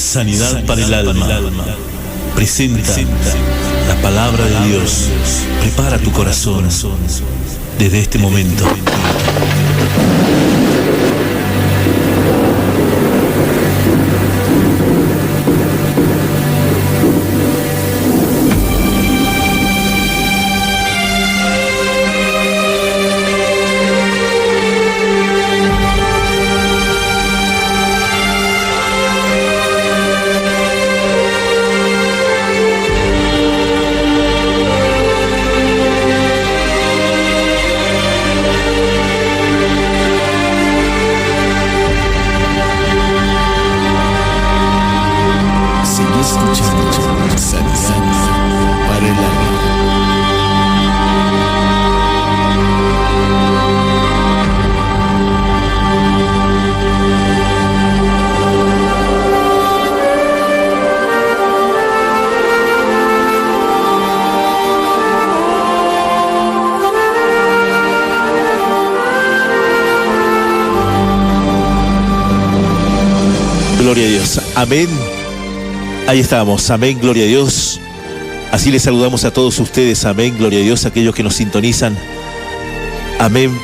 Sanidad para el alma. Presenta la palabra de Dios. Prepara tu corazón desde este momento. Gloria a Dios. Amén. Ahí estamos. Amén. Gloria a Dios. Así les saludamos a todos ustedes. Amén. Gloria a Dios. Aquellos que nos sintonizan. Amén.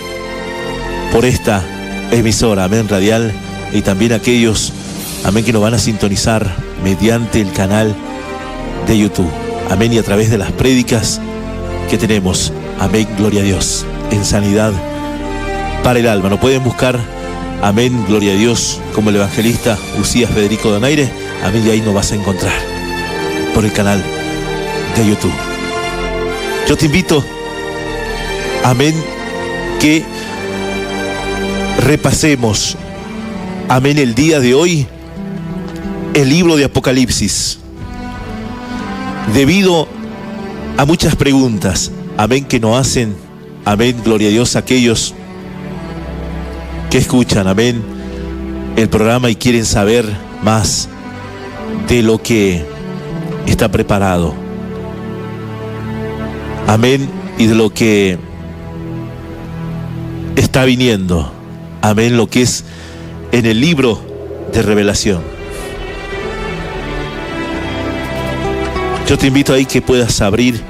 Por esta emisora. Amén. Radial. Y también aquellos. Amén. Que nos van a sintonizar mediante el canal de YouTube. Amén. Y a través de las prédicas que tenemos. Amén. Gloria a Dios. En sanidad para el alma. Nos pueden buscar. Amén, gloria a Dios, como el evangelista Usías Federico Donaire. Amén, y ahí nos vas a encontrar por el canal de YouTube. Yo te invito, amén, que repasemos, amén, el día de hoy, el libro de Apocalipsis. Debido a muchas preguntas, amén, que nos hacen, amén, gloria a Dios, aquellos que escuchan, amén, el programa y quieren saber más de lo que está preparado, amén, y de lo que está viniendo, amén, lo que es en el libro de Revelación. Yo te invito ahí que puedas abrir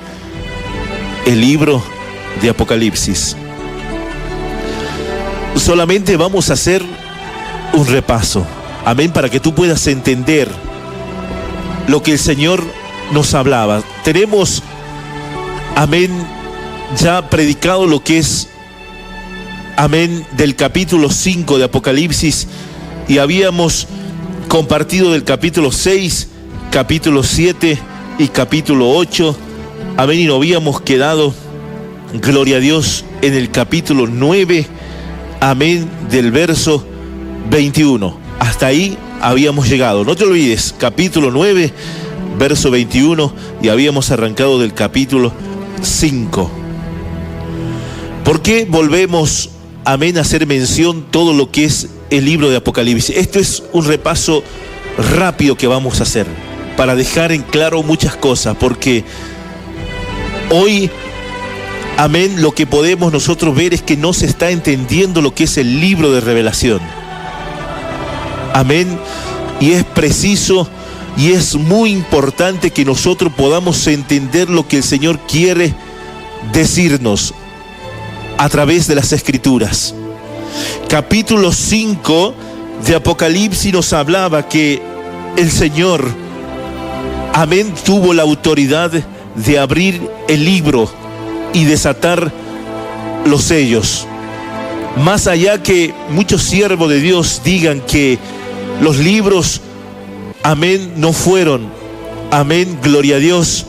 el libro de Apocalipsis. Solamente vamos a hacer un repaso, amén, para que tú puedas entender lo que el Señor nos hablaba. Tenemos, amén, ya predicado lo que es, amén, del capítulo 5 de Apocalipsis, y habíamos compartido del capítulo 6, capítulo 7 y capítulo 8, amén, y nos habíamos quedado, gloria a Dios, en el capítulo 9, amén, del verso 21. Hasta ahí habíamos llegado. No te olvides, capítulo 9, verso 21, y habíamos arrancado del capítulo 5. ¿Por qué volvemos, amén, a hacer mención todo lo que es el libro de Apocalipsis? Esto es un repaso rápido que vamos a hacer para dejar en claro muchas cosas, porque hoy, amén, lo que podemos nosotros ver es que no se está entendiendo lo que es el libro de Revelación. Amén. Y es preciso y es muy importante que nosotros podamos entender lo que el Señor quiere decirnos a través de las Escrituras. Capítulo 5 de Apocalipsis nos hablaba que el Señor, amén, tuvo la autoridad de abrir el libro y desatar los sellos. Más allá que muchos siervos de Dios digan que los libros, amén, no fueron, amén, gloria a Dios,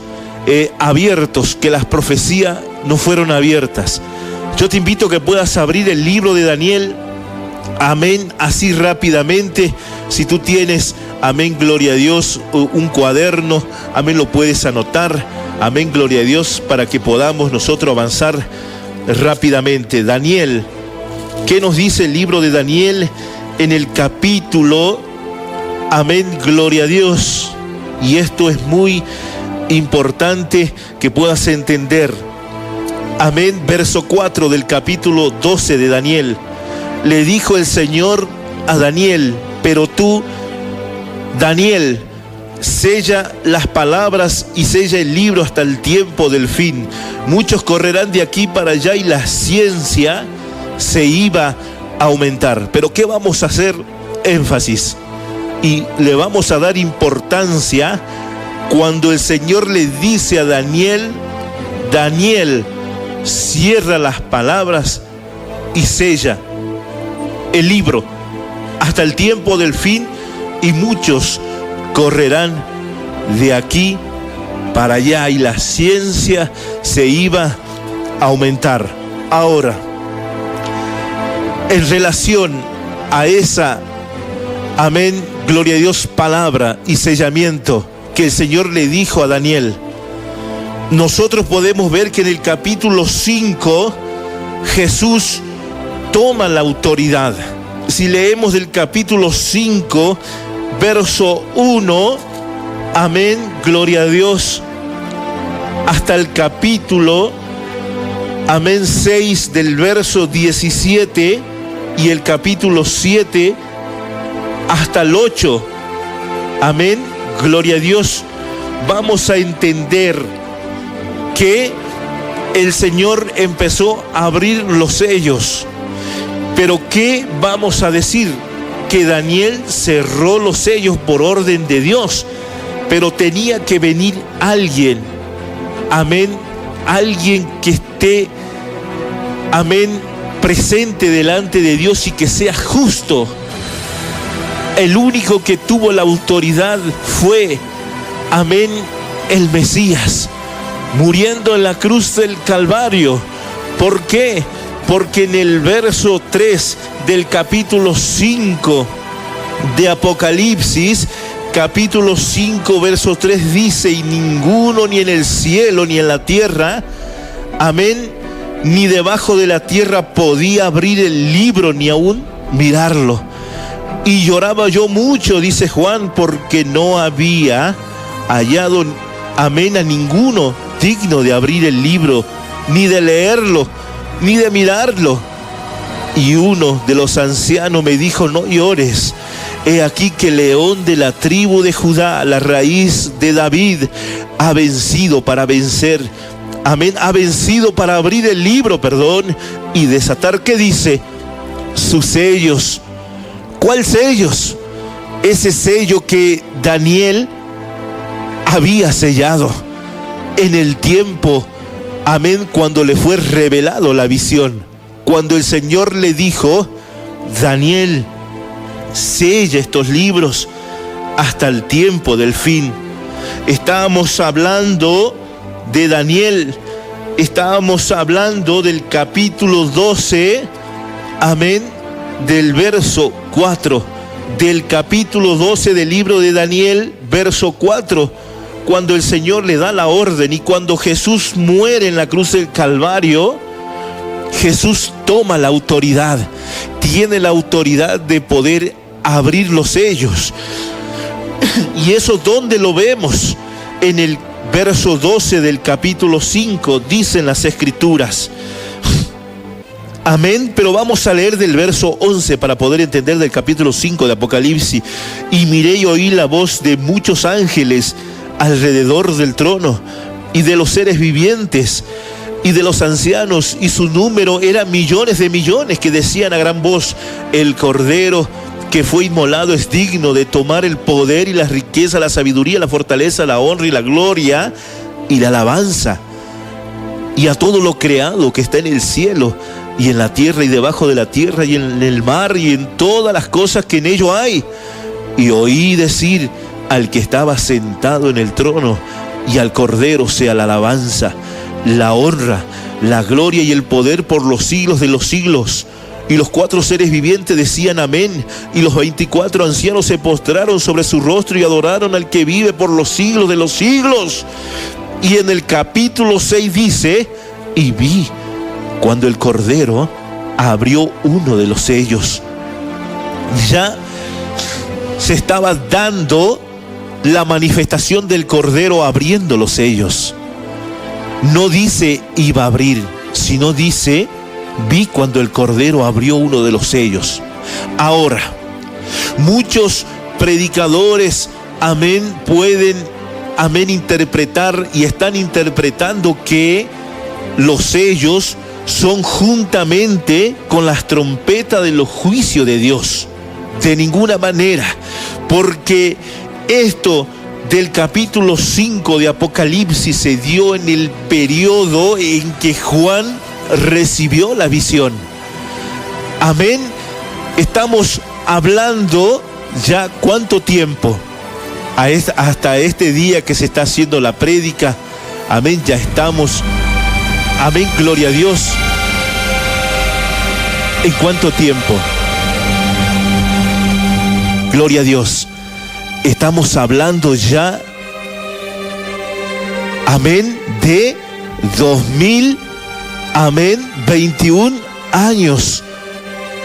abiertos, que las profecías no fueron abiertas. Yo te invito a que puedas abrir el libro de Daniel, amén, así rápidamente. Si tú tienes, amén, gloria a Dios, un cuaderno, amén, lo puedes anotar. Amén, gloria a Dios, para que podamos nosotros avanzar rápidamente. Daniel, ¿qué nos dice el libro de Daniel en el capítulo? Amén, gloria a Dios. Y esto es muy importante que puedas entender. Amén, verso 4 del capítulo 12 de Daniel. Le dijo el Señor a Daniel: pero tú Daniel sella las palabras y sella el libro hasta el tiempo del fin. Muchos correrán de aquí para allá y la ciencia se iba a aumentar. Pero ¿qué vamos a hacer énfasis? Y le vamos a dar importancia cuando el Señor le dice a Daniel: Daniel, cierra las palabras y sella el libro hasta el tiempo del fin, y muchos correrán de aquí para allá y la ciencia se iba a aumentar. Ahora, en relación a esa, amén, gloria a Dios, palabra y sellamiento que el Señor le dijo a Daniel, nosotros podemos ver que en el capítulo 5 Jesús toma la autoridad. Si leemos del capítulo 5, verso 1, amén, gloria a Dios, hasta el capítulo, amén, 6 del verso 17 y el capítulo 7 hasta el 8, amén, gloria a Dios, vamos a entender que el Señor empezó a abrir los sellos. Pero ¿qué vamos a decir? Que Daniel cerró los sellos por orden de Dios, pero tenía que venir alguien, amén, alguien que esté, amén, presente delante de Dios y que sea justo. El único que tuvo la autoridad fue, amén, el Mesías, muriendo en la cruz del Calvario. ¿Por qué? Porque en el verso 3 del capítulo 5 de Apocalipsis, capítulo 5, verso 3 dice: y ninguno, ni en el cielo, ni en la tierra, amén, ni debajo de la tierra podía abrir el libro, ni aún mirarlo. Y lloraba yo mucho, dice Juan, porque no había hallado, amén, a ninguno digno de abrir el libro, ni de leerlo, ni de mirarlo. Y uno de los ancianos me dijo: no llores, he aquí que el león de la tribu de Judá, la raíz de David, ha vencido para vencer, amén, ha vencido para abrir el libro, y desatar, ¿qué dice? Sus sellos. ¿Cuál sellos? Ese sello que Daniel había sellado en el tiempo, amén, cuando le fue revelado la visión. Cuando el Señor le dijo: Daniel, sella estos libros hasta el tiempo del fin. Estábamos hablando de Daniel, estábamos hablando del capítulo 12, amén, del verso 4, del capítulo 12 del libro de Daniel, verso 4, cuando el Señor le da la orden y cuando Jesús muere en la cruz del Calvario, Jesús toma la autoridad, tiene la autoridad de poder abrir los sellos. Y eso, ¿dónde lo vemos? En el verso 12 del capítulo 5, dicen las Escrituras. Amén, pero vamos a leer del verso 11 para poder entender del capítulo 5 de Apocalipsis. Y miré y oí la voz de muchos ángeles alrededor del trono y de los seres vivientes y de los ancianos, y su número era millones de millones, que decían a gran voz: el Cordero que fue inmolado es digno de tomar el poder y la riqueza, la sabiduría, la fortaleza, la honra y la gloria y la alabanza. Y a todo lo creado que está en el cielo y en la tierra y debajo de la tierra y en el mar y en todas las cosas que en ello hay. Y oí decir al que estaba sentado en el trono y al Cordero sea la alabanza, la honra, la gloria y el poder por los siglos de los siglos. Y los 4 seres vivientes decían amén, y los 24 ancianos se postraron sobre su rostro y adoraron al que vive por los siglos de los siglos. Y en el capítulo 6 dice: y vi cuando el Cordero abrió uno de los sellos. Ya se estaba dando la manifestación del Cordero abriendo los sellos. No dice iba a abrir, sino dice: vi cuando el Cordero abrió uno de los sellos. Ahora, muchos predicadores, amén, pueden, amén, interpretar y están interpretando que los sellos son juntamente con las trompetas de los juicios de Dios. De ninguna manera, porque esto del capítulo 5 de Apocalipsis se dio en el periodo en que Juan recibió la visión. Amén. Estamos hablando ya cuánto tiempo, hasta este día que se está haciendo la prédica. Amén, ya estamos. Amén, gloria a Dios. ¿En cuánto tiempo? Gloria a Dios. Estamos hablando ya, amén, de 2021 años.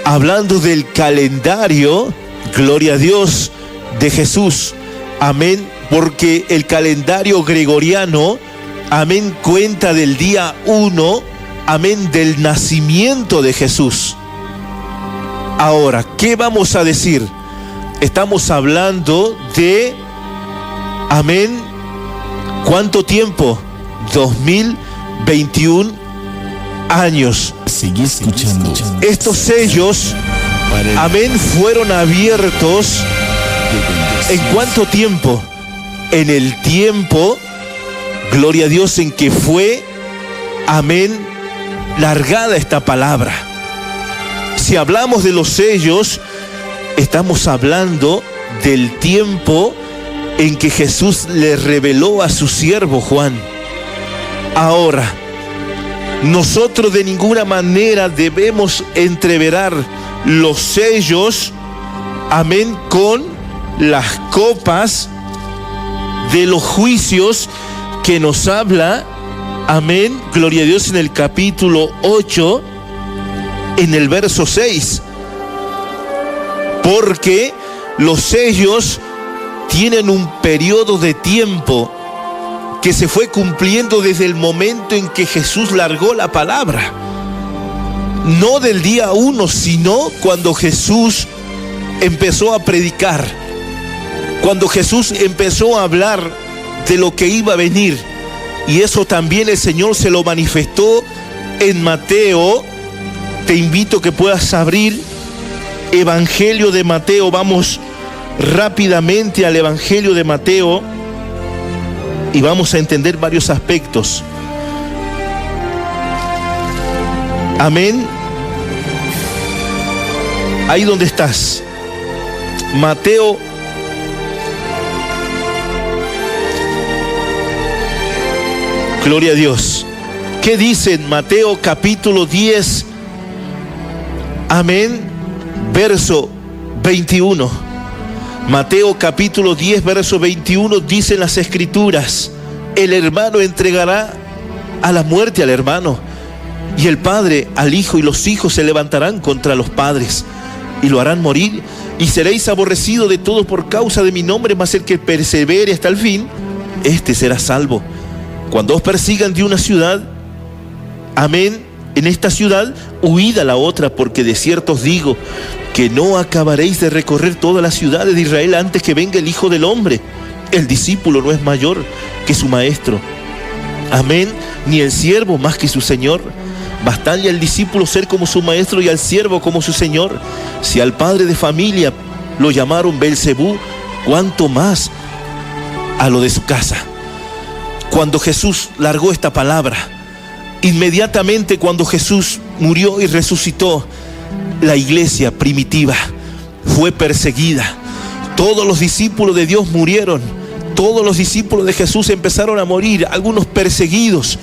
Hablando del calendario, gloria a Dios, de Jesús. Amén, porque el calendario gregoriano, amén, cuenta del día 1, amén, del nacimiento de Jesús. Ahora, ¿qué vamos a decir? Estamos hablando de, amén, ¿cuánto tiempo? 2021 años. Sigue escuchando. Estos sellos, amén, fueron abiertos. ¿En cuánto tiempo? En el tiempo, gloria a Dios, en que fue, amén, largada esta palabra. Si hablamos de los sellos, estamos hablando del tiempo en que Jesús le reveló a su siervo Juan. Ahora, nosotros de ninguna manera debemos entreverar los sellos, amén, con las copas de los juicios que nos habla, amén, gloria a Dios, en el capítulo 8, en el verso 6. Porque los sellos tienen un periodo de tiempo que se fue cumpliendo desde el momento en que Jesús largó la palabra. No del día 1, sino cuando Jesús empezó a predicar. Cuando Jesús empezó a hablar de lo que iba a venir. Y eso también el Señor se lo manifestó en Mateo. Te invito a que puedas abrir Evangelio de Mateo. Vamos rápidamente al Evangelio de Mateo y vamos a entender varios aspectos. Amén. Ahí donde estás. Mateo. Gloria a Dios. ¿Qué dice en Mateo capítulo 10? Amén. Verso 21. Mateo capítulo 10, verso 21, dicen las escrituras: el hermano entregará a la muerte al hermano, y el padre al hijo, y los hijos se levantarán contra los padres, y lo harán morir, y seréis aborrecidos de todos por causa de mi nombre, mas el que persevere hasta el fin, este será salvo. Cuando os persigan de una ciudad, amén, en esta ciudad, huid a la otra, porque de cierto os digo que no acabaréis de recorrer todas las ciudades de Israel antes que venga el Hijo del Hombre. El discípulo no es mayor que su maestro, amén, ni el siervo más que su señor. Bastale al discípulo ser como su maestro y al siervo como su señor. Si al padre de familia lo llamaron Belzebú, cuánto más a lo de su casa. Cuando Jesús largó esta palabra, inmediatamente cuando Jesús murió y resucitó, la iglesia primitiva fue perseguida. Todos los discípulos de Dios murieron. Todos los discípulos de Jesús empezaron a morir. Algunos perseguidos,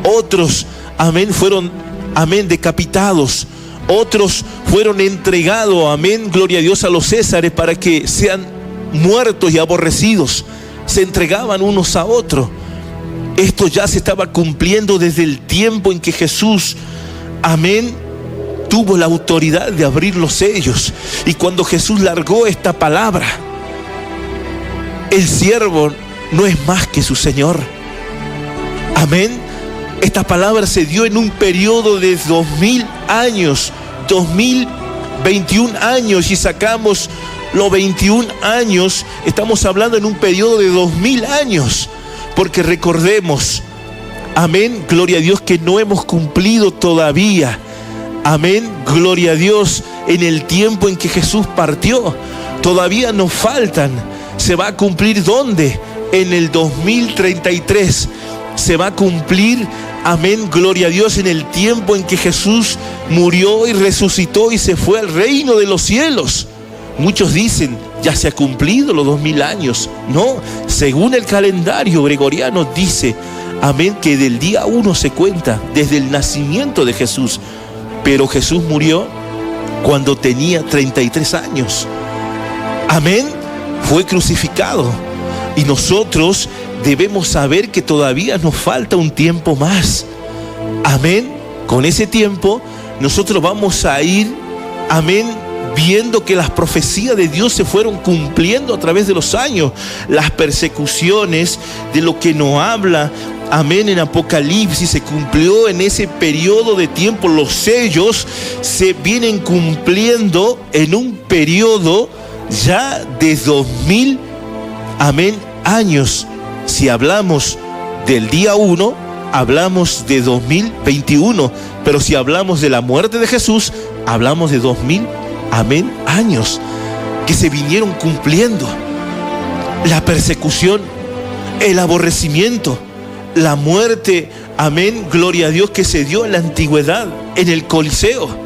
otros, amén, fueron, amén, decapitados. Otros fueron entregados, amén, gloria a Dios, a los césares para que sean muertos y aborrecidos. Se entregaban unos a otros. Esto ya se estaba cumpliendo desde el tiempo en que Jesús, amén, tuvo la autoridad de abrir los sellos. Y cuando Jesús largó esta palabra, el siervo no es más que su Señor. Amén. Esta palabra se dio en un periodo de 2000 años, 2021 años, y sacamos los 21 años, estamos hablando en un periodo de 2000 años, porque recordemos, amén, gloria a Dios, que no hemos cumplido todavía, amén, gloria a Dios, en el tiempo en que Jesús partió. Todavía nos faltan. ¿Se va a cumplir dónde? En el 2033. Se va a cumplir, amén, gloria a Dios, en el tiempo en que Jesús murió y resucitó y se fue al reino de los cielos. Muchos dicen, ya se ha cumplido los 2000 años. No, según el calendario gregoriano dice, amén, que del día 1 se cuenta, desde el nacimiento de Jesús. Pero Jesús murió cuando tenía 33 años. Amén, fue crucificado. Y nosotros debemos saber que todavía nos falta un tiempo más. Amén, con ese tiempo nosotros vamos a ir, amén, viendo que las profecías de Dios se fueron cumpliendo a través de los años. Las persecuciones de lo que nos habla, amén, en Apocalipsis se cumplió en ese periodo de tiempo. Los sellos se vienen cumpliendo en un periodo ya de 2000, amén, años. Si hablamos del día 1, hablamos de 2021, pero si hablamos de la muerte de Jesús, hablamos de 2000, amén, años que se vinieron cumpliendo. La persecución, el aborrecimiento, la muerte, amén, gloria a Dios, que se dio en la antigüedad, en el Coliseo.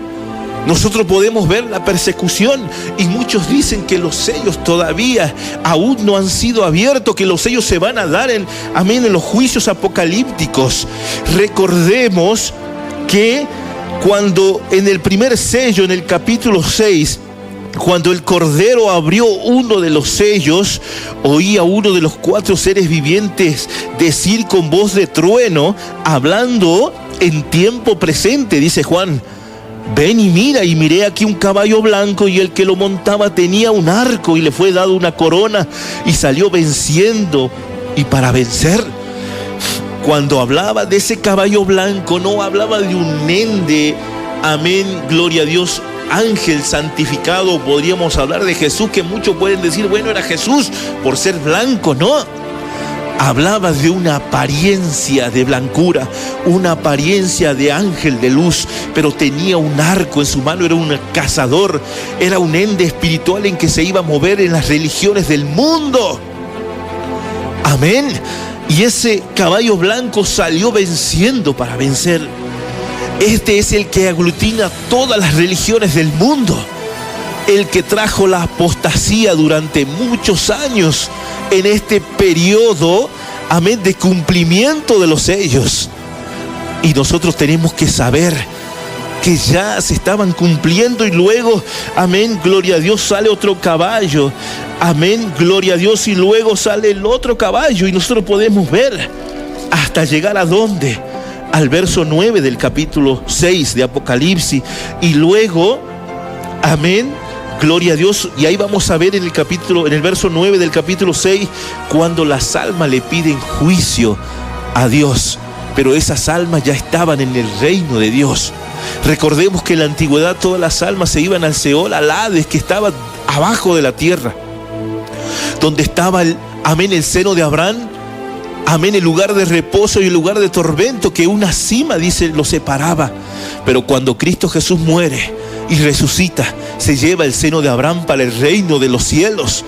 Nosotros podemos ver la persecución y muchos dicen que los sellos todavía aún no han sido abiertos, que los sellos se van a dar en los juicios apocalípticos. Recordemos que cuando en el primer sello, en el capítulo 6, cuando el Cordero abrió uno de los sellos, oí a uno de los 4 seres vivientes decir con voz de trueno, hablando en tiempo presente, dice Juan: ven y mira, y miré aquí un caballo blanco, y el que lo montaba tenía un arco, y le fue dado una corona, y salió venciendo y para vencer. Cuando hablaba de ese caballo blanco, no hablaba de un ende, amén, gloria a Dios, ángel santificado. Podríamos hablar de Jesús, que muchos pueden decir, bueno, era Jesús por ser blanco. No, hablaba de una apariencia de blancura, una apariencia de ángel de luz, pero tenía un arco en su mano, era un cazador, era un ente espiritual en que se iba a mover en las religiones del mundo. Amén. Y ese caballo blanco salió venciendo para vencer. Este es el que aglutina todas las religiones del mundo, el que trajo la apostasía durante muchos años en este periodo, amén, de cumplimiento de los sellos. Y nosotros tenemos que saber que ya se estaban cumpliendo, y luego, amén, gloria a Dios, sale otro caballo, amén, gloria a Dios, y luego sale el otro caballo, y nosotros podemos ver hasta llegar a dónde, al verso 9 del capítulo 6 de Apocalipsis, y luego, amén, gloria a Dios, y ahí vamos a ver en el verso 9 del capítulo 6, cuando las almas le piden juicio a Dios, pero esas almas ya estaban en el reino de Dios. Recordemos que en la antigüedad todas las almas se iban al Seol, al Hades, que estaba abajo de la tierra, donde estaba el seno de Abraham, amén, el lugar de reposo y el lugar de tormento, que una cima, dice, lo separaba. Pero cuando Cristo Jesús muere y resucita, se lleva el seno de Abraham para el reino de los cielos.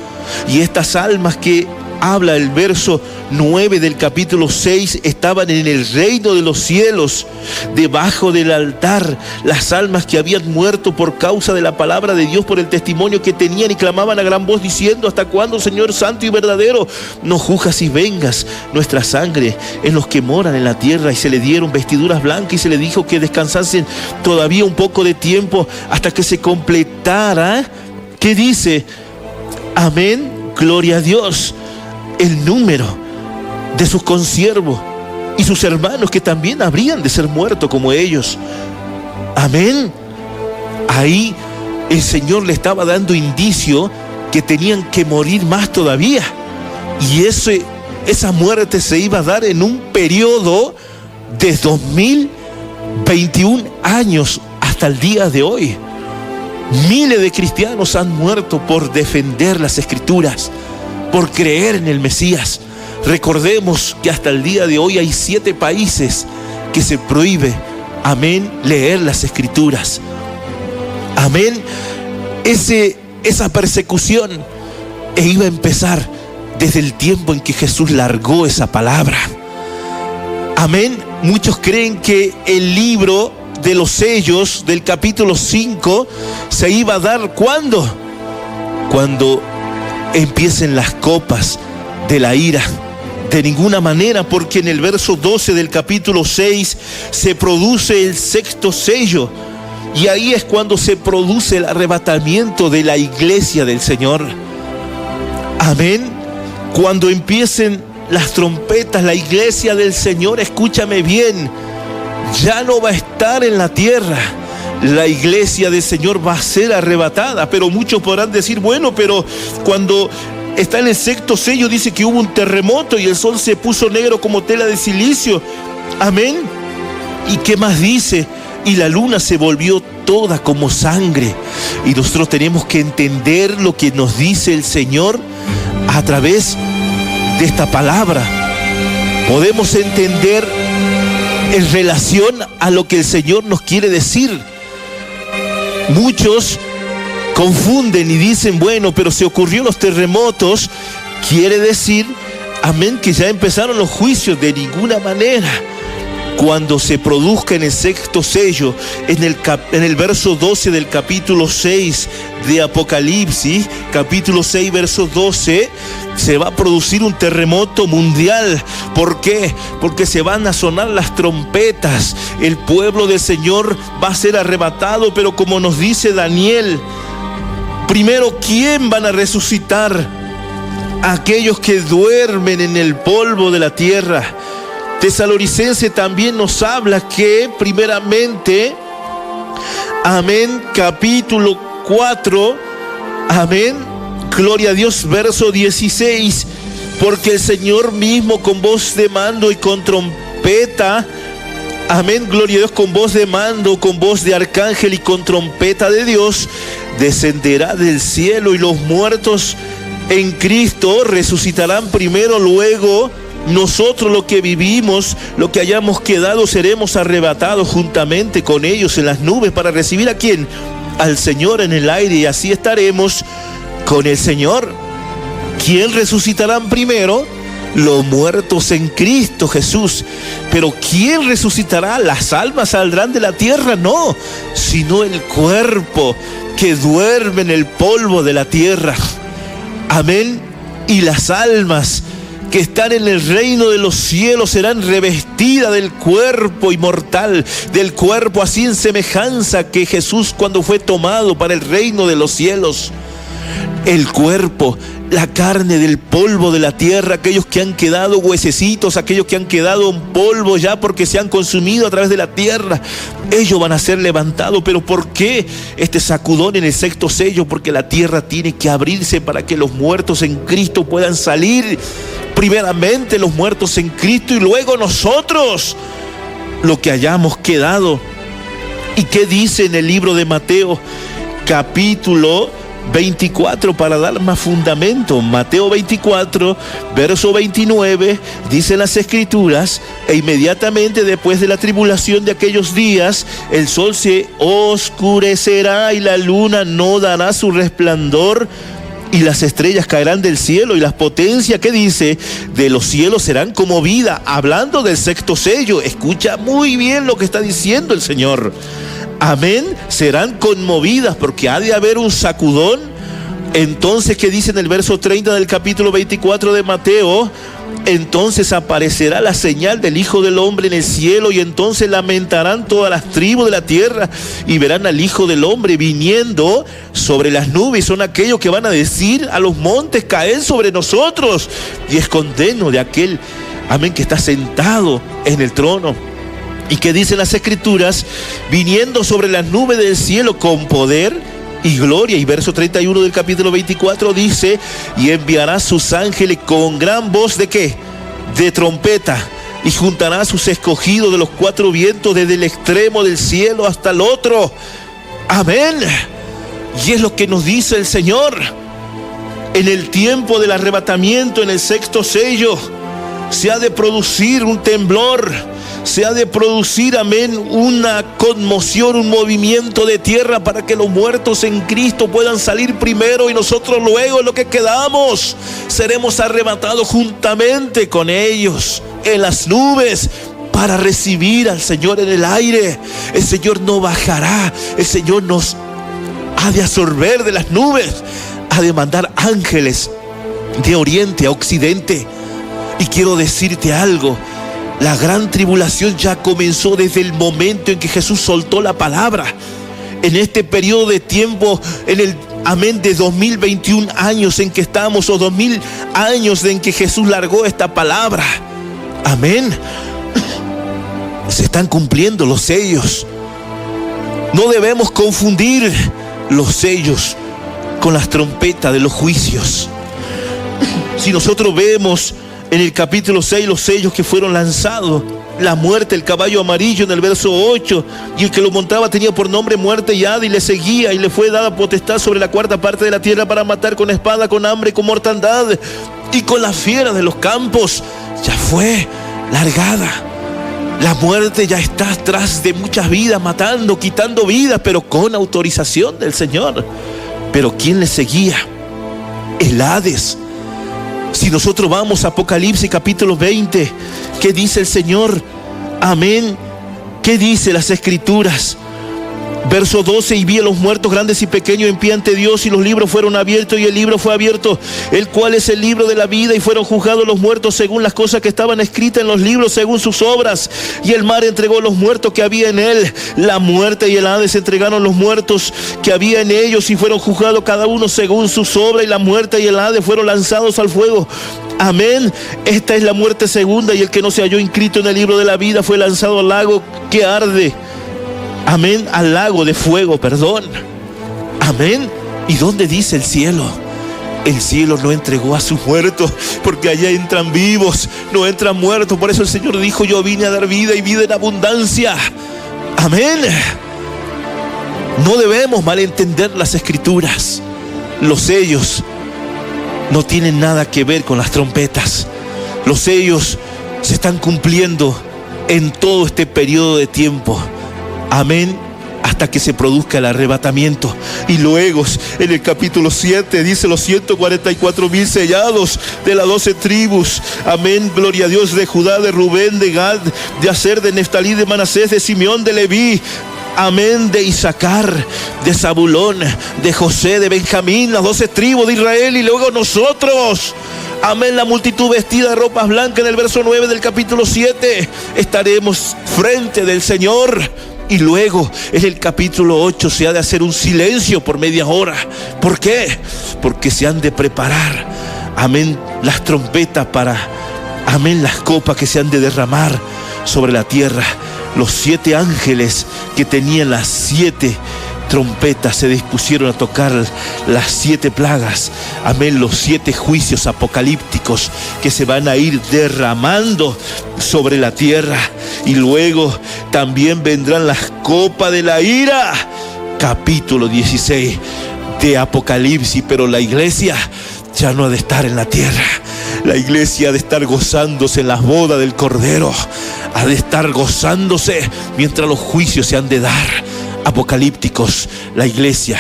Y estas almas que habla el verso 9 del capítulo 6 estaban en el reino de los cielos, debajo del altar. Las almas que habían muerto por causa de la palabra de Dios, por el testimonio que tenían, y clamaban a gran voz diciendo: ¿hasta cuándo, Señor santo y verdadero, nos juzgas y vengas nuestra sangre en los que moran en la tierra? Y se le dieron vestiduras blancas y se le dijo que descansasen todavía un poco de tiempo hasta que se completara, ¿qué dice? Amén, gloria a Dios, el número de sus consiervos y sus hermanos, que también habrían de ser muertos como ellos. Amén. Ahí el Señor le estaba dando indicio que tenían que morir más todavía, y esa muerte se iba a dar en un periodo de 2021 años hasta el día de hoy. Miles de cristianos han muerto por defender las Escrituras, por creer en el Mesías. Recordemos que hasta el día de hoy hay 7 países que se prohíbe, amén, leer las Escrituras. Amén. Esa persecución iba a empezar desde el tiempo en que Jesús largó esa palabra. Amén. Muchos creen que el libro de los sellos del capítulo 5 se iba a dar ¿cuándo? Cuando empiecen las copas de la ira. De ninguna manera, porque en el verso 12 del capítulo 6 se produce el 6º sello, y ahí es cuando se produce el arrebatamiento de la iglesia del Señor. Amén. Cuando empiecen las trompetas, la iglesia del Señor, escúchame bien, ya no va a estar en la tierra. La iglesia del Señor va a ser arrebatada. Pero muchos podrán decir, bueno, pero cuando está en el 6º sello dice que hubo un terremoto y el sol se puso negro como tela de silicio. Amén. ¿Y qué más dice? Y la luna se volvió toda como sangre. Y nosotros tenemos que entender lo que nos dice el Señor a través de esta palabra. Podemos entender en relación a lo que el Señor nos quiere decir. Muchos confunden y dicen, bueno, pero se ocurrió los terremotos, quiere decir, amén, que ya empezaron los juicios. De ninguna manera. Cuando se produzca en el 6º sello, en el verso 12 del capítulo 6 de Apocalipsis, capítulo 6, verso 12, se va a producir un terremoto mundial. ¿Por qué? Porque se van a sonar las trompetas. El pueblo del Señor va a ser arrebatado, pero como nos dice Daniel, primero, ¿quién van a resucitar? Aquellos que duermen en el polvo de la tierra. Tesalonicense también nos habla que primeramente, amén, capítulo 4, amén, gloria a Dios, verso 16, porque el Señor mismo con voz de mando y con trompeta, amén, gloria a Dios, con voz de mando, con voz de arcángel y con trompeta de Dios, descenderá del cielo, y los muertos en Cristo resucitarán primero, luego nosotros, los que vivimos, los que hayamos quedado, seremos arrebatados juntamente con ellos en las nubes para recibir ¿a quién? Al Señor en el aire, y así estaremos con el Señor. ¿Quién resucitarán primero? Los muertos en Cristo Jesús. Pero ¿quién resucitará? ¿Las almas saldrán de la tierra? No, sino el cuerpo que duerme en el polvo de la tierra. Amén. Y las almas que están en el reino de los cielos serán revestidas del cuerpo inmortal, del cuerpo así en semejanza que Jesús cuando fue tomado para el reino de los cielos. El cuerpo, la carne del polvo de la tierra, aquellos que han quedado huesecitos, aquellos que han quedado en polvo ya porque se han consumido a través de la tierra, ellos van a ser levantados. ¿Pero por qué este sacudón en el 6º sello? Porque la tierra tiene que abrirse para que los muertos en Cristo puedan salir. Primeramente los muertos en Cristo y luego nosotros, lo que hayamos quedado. ¿Y qué dice en el libro de Mateo, capítulo 24, para dar más fundamento? Mateo 24, verso 29, dicen las Escrituras: e inmediatamente después de la tribulación de aquellos días, el sol se oscurecerá y la luna no dará su resplandor, y las estrellas caerán del cielo, y las potencias, ¿qué dice? De los cielos serán conmovidas. Hablando del 6º sello, escucha muy bien lo que está diciendo el Señor. Amén, serán conmovidas porque ha de haber un sacudón. Entonces, ¿qué dice en el verso 30 del capítulo 24 de Mateo? Entonces aparecerá la señal del Hijo del Hombre en el cielo, y entonces lamentarán todas las tribus de la tierra y verán al Hijo del Hombre viniendo sobre las nubes. Son aquellos que van a decir a los montes: caed sobre nosotros, y escondernos de aquel, amén, que está sentado en el trono. ¿Y qué dicen las Escrituras? Viniendo sobre las nubes del cielo con poder y gloria. Y verso 31 del capítulo 24 dice: y enviará sus ángeles con gran voz, ¿de qué? De trompeta, y juntará a sus escogidos de los 4 vientos, desde el extremo del cielo hasta el otro. Amén. Y es lo que nos dice el Señor. En el tiempo del arrebatamiento, en el 6º sello, se ha de producir un temblor, se ha de producir, amén, una conmoción, un movimiento de tierra para que los muertos en Cristo puedan salir primero y nosotros luego, lo que quedamos, seremos arrebatados juntamente con ellos en las nubes para recibir al Señor en el aire. El Señor no bajará, el Señor nos ha de absorber de las nubes, ha de mandar ángeles de oriente a occidente. Y quiero decirte algo, la gran tribulación ya comenzó desde el momento en que Jesús soltó la palabra. En este periodo de tiempo, en el amén de 2021 años en que estamos, o 2000 años en que Jesús largó esta palabra, amén, se están cumpliendo los sellos. No debemos confundir los sellos con las trompetas de los juicios. Si nosotros vemos en el capítulo 6 los sellos que fueron lanzados, la muerte, el caballo amarillo en el verso 8, y el que lo montaba tenía por nombre Muerte y Hades, y le seguía, y le fue dada potestad sobre la cuarta parte de la tierra para matar con espada, con hambre, con mortandad y con las fieras de los campos. Ya fue largada. La muerte ya está atrás de muchas vidas, matando, quitando vidas, pero con autorización del Señor. Pero ¿quién le seguía? El Hades. Si nosotros vamos a Apocalipsis capítulo 20, ¿qué dice el Señor? Amén. ¿Qué dice las Escrituras? Verso 12: y vi a los muertos grandes y pequeños en pie ante Dios, y los libros fueron abiertos, y el libro fue abierto, el cual es el libro de la vida, y fueron juzgados los muertos según las cosas que estaban escritas en los libros, según sus obras. Y el mar entregó los muertos que había en él. La muerte y el Hades entregaron los muertos que había en ellos, y fueron juzgados cada uno según sus obras, y la muerte y el Hades fueron lanzados al fuego. Amén. Esta es la muerte segunda, y el que no se halló inscrito en el libro de la vida fue lanzado al lago que arde. Amén, al lago de fuego, perdón. Amén. ¿Y dónde dice el cielo? El cielo no entregó a sus muertos, porque allá entran vivos, no entran muertos. Por eso el Señor dijo: yo vine a dar vida y vida en abundancia. Amén. No debemos malentender las Escrituras. Los sellos no tienen nada que ver con las trompetas. Los sellos se están cumpliendo en todo este periodo de tiempo. Amén, hasta que se produzca el arrebatamiento. Y luego en el capítulo 7 dice: los 144,000 sellados de las 12 tribus. Amén, gloria a Dios, de Judá, de Rubén, de Gad, de Aser, de Neftalí, de Manasés, de Simeón, de Leví. Amén, de Isaacar, de Zabulón, de José, de Benjamín, las 12 tribus de Israel. Y luego nosotros, amén, la multitud vestida de ropas blancas, en el verso 9 del capítulo 7, estaremos frente del Señor. Y luego en el capítulo 8 se ha de hacer un silencio por media hora. ¿Por qué? Porque se han de preparar, amén, las trompetas para, amén, las copas que se han de derramar sobre la tierra. Los 7 ángeles que tenían las 7 trompetas se dispusieron a tocar las 7 plagas. Amén, los 7 juicios apocalípticos que se van a ir derramando sobre la tierra. Y luego también vendrán las copas de la ira. Capítulo 16 de Apocalipsis. Pero la iglesia ya no ha de estar en la tierra. La iglesia ha de estar gozándose en las bodas del Cordero. Ha de estar gozándose mientras los juicios se han de dar apocalípticos. La iglesia,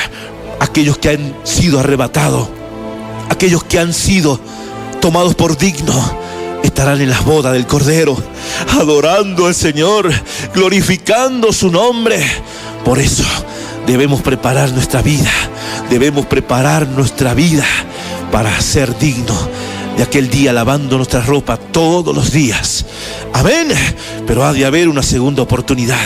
aquellos que han sido arrebatados, aquellos que han sido tomados por dignos, estarán en las bodas del Cordero, adorando al Señor, glorificando su nombre. Por eso debemos preparar nuestra vida, debemos preparar nuestra vida para ser dignos de aquel día, lavando nuestra ropa todos los días. Amén. Pero ha de haber una segunda oportunidad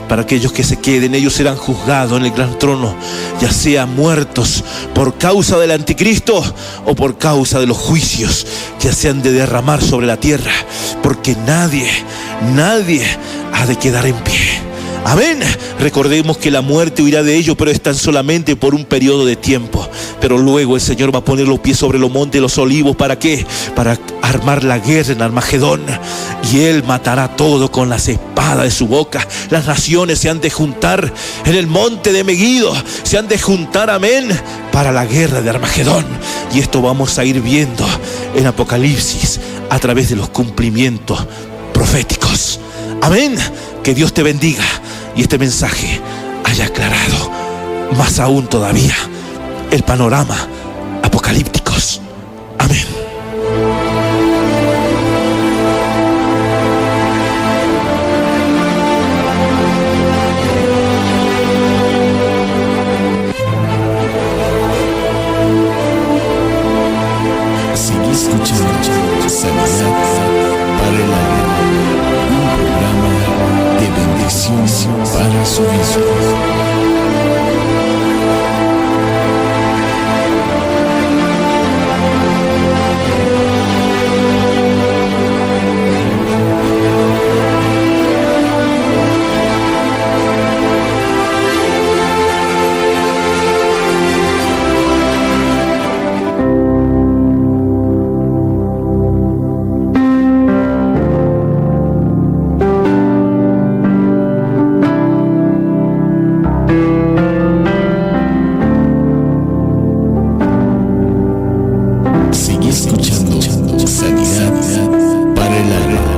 para aquellos que se queden. Ellos serán juzgados en el gran trono, ya sean muertos por causa del anticristo o por causa de los juicios que se han de derramar sobre la tierra. Porque nadie ha de quedar en pie. Amén. Recordemos que la muerte huirá de ellos, pero es tan solamente por un periodo de tiempo. Pero luego el Señor va a poner los pies sobre los montes de los olivos. ¿Para qué? Para armar la guerra en Armagedón. Y Él matará todo con las espadas de su boca. Las naciones se han de juntar en el monte de Megiddo. Se han de juntar, amén, para la guerra de Armagedón. Y esto vamos a ir viendo en Apocalipsis a través de los cumplimientos proféticos. Amén. Que Dios te bendiga y este mensaje haya aclarado más aún todavía el panorama apocalípticos. Amén. Sigue escuchando Sanidad para el alma, un programa de bendición para su vida. Sigue escuchando Sanidad para el alma.